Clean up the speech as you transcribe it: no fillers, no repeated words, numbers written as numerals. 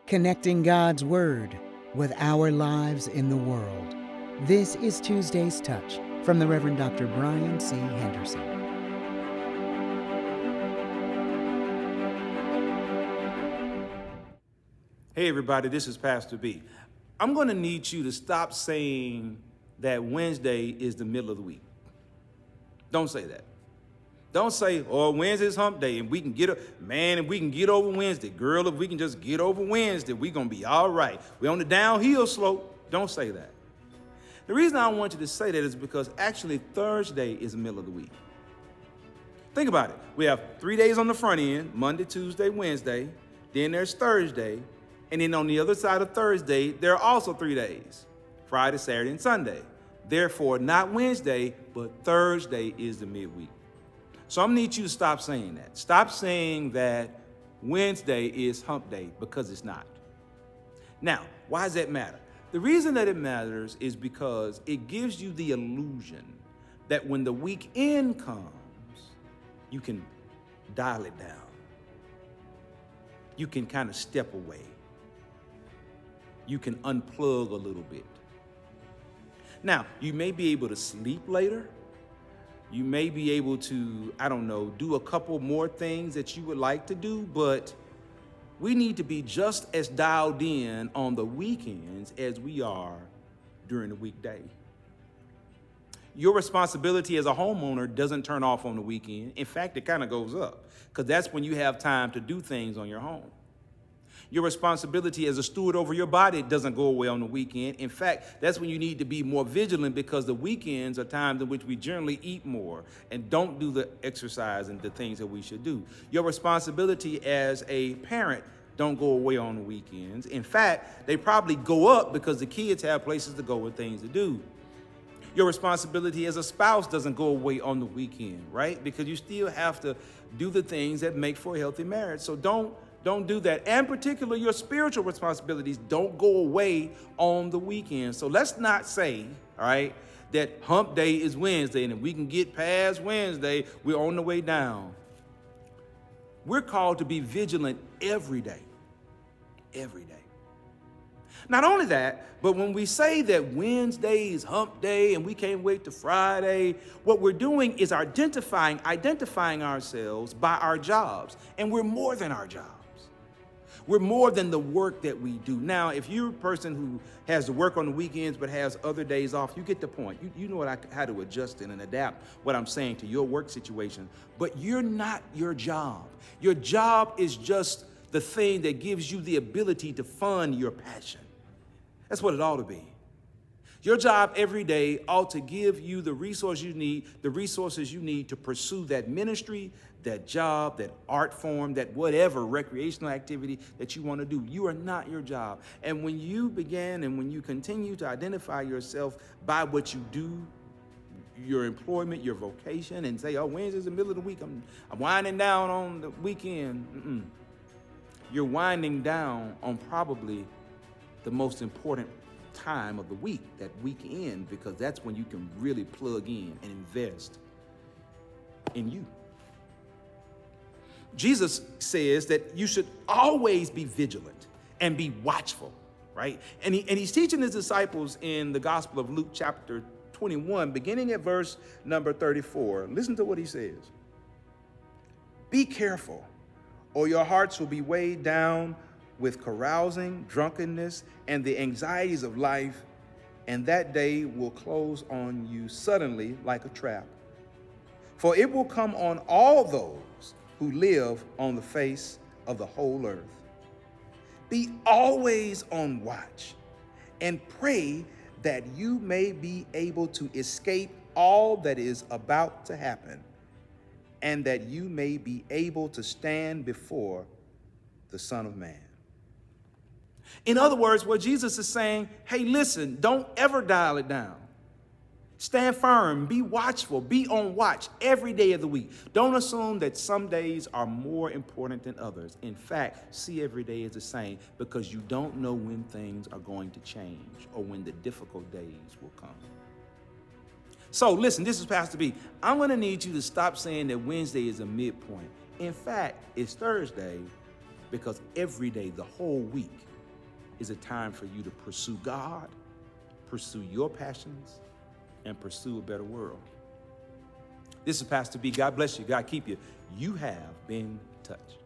connecting God's Word with our lives in the world. This is Tuesday's Touch from the Reverend Dr. Brian C. Henderson. Hey everybody, this is Pastor B. I'm going to need you to stop saying that Wednesday is the middle of the week. Don't say that. Don't say, oh, Wednesday's hump day and we can get, if we can get over Wednesday. Girl, if we can just get over Wednesday, we're going to be all right. We're on the downhill slope. Don't say that. The reason I want you to say that is because actually Thursday is the middle of the week. Think about it. We have 3 days on the front end, Monday, Tuesday, Wednesday. Then there's Thursday. And then on the other side of Thursday, there are also 3 days, Friday, Saturday, and Sunday. Therefore, not Wednesday, but Thursday is the midweek. So I'm gonna need you to stop saying that. Stop saying that Wednesday is hump day, because it's not. Now, why does that matter? The reason that it matters is because it gives you the illusion that when the weekend comes, you can dial it down. You can kind of step away. You can unplug a little bit. Now, you may be able to sleep later. You may be able to, do a couple more things that you would like to do, but we need to be just as dialed in on the weekends as we are during the weekday. Your responsibility as a homeowner doesn't turn off on the weekend. In fact, it kind of goes up, because that's when you have time to do things on your home. Your responsibility as a steward over your body doesn't go away on the weekend. In fact, that's when you need to be more vigilant, because the weekends are times in which we generally eat more and don't do the exercise and the things that we should do. Your responsibility as a parent don't go away on the weekends. In fact, they probably go up because the kids have places to go and things to do. Your responsibility as a spouse doesn't go away on the weekend, right? Because you still have to do the things that make for a healthy marriage. So don't do that. And particularly your spiritual responsibilities don't go away on the weekend. So let's not say, all right, that hump day is Wednesday, and if we can get past Wednesday, we're on the way down. We're called to be vigilant every day. Every day. Not only that, but when we say that Wednesday is hump day and we can't wait to Friday, what we're doing is identifying ourselves by our jobs. And we're more than our jobs. We're more than the work that we do. Now, if you're a person who has to work on the weekends but has other days off, you get the point. You know how to adjust it and adapt what I'm saying to your work situation. But you're not your job. Your job is just the thing that gives you the ability to fund your passion. That's what it ought to be. Your job every day ought to give you the resources you need to pursue that ministry, that job, that art form, that whatever recreational activity that you want to do. You are not your job. And when you continue to identify yourself by what you do, your employment, your vocation, and say, oh, Wednesday's the middle of the week, I'm winding down on the weekend. You're winding down on probably the most important time of the week, that weekend, because that's when you can really plug in and invest in you. Jesus says that you should always be vigilant and be watchful, right? And he's teaching his disciples in the Gospel of Luke chapter 21, beginning at verse number 34. Listen to what he says. Be careful, or your hearts will be weighed down with carousing, drunkenness, and the anxieties of life, and that day will close on you suddenly like a trap. For it will come on all those who live on the face of the whole earth. Be always on watch, and pray that you may be able to escape all that is about to happen, and that you may be able to stand before the Son of Man. In other words, what Jesus is saying, hey, listen, don't ever dial it down. Stand firm, be watchful, be on watch every day of the week. Don't assume that some days are more important than others. In fact, see every day as the same, because you don't know when things are going to change or when the difficult days will come. So listen, this is Pastor B. I'm going to need you to stop saying that Wednesday is a midpoint. In fact, it's Thursday, because every day, the whole week, is a time for you to pursue God, pursue your passions, and pursue a better world. This is Pastor B. God bless you. God keep you. You have been touched.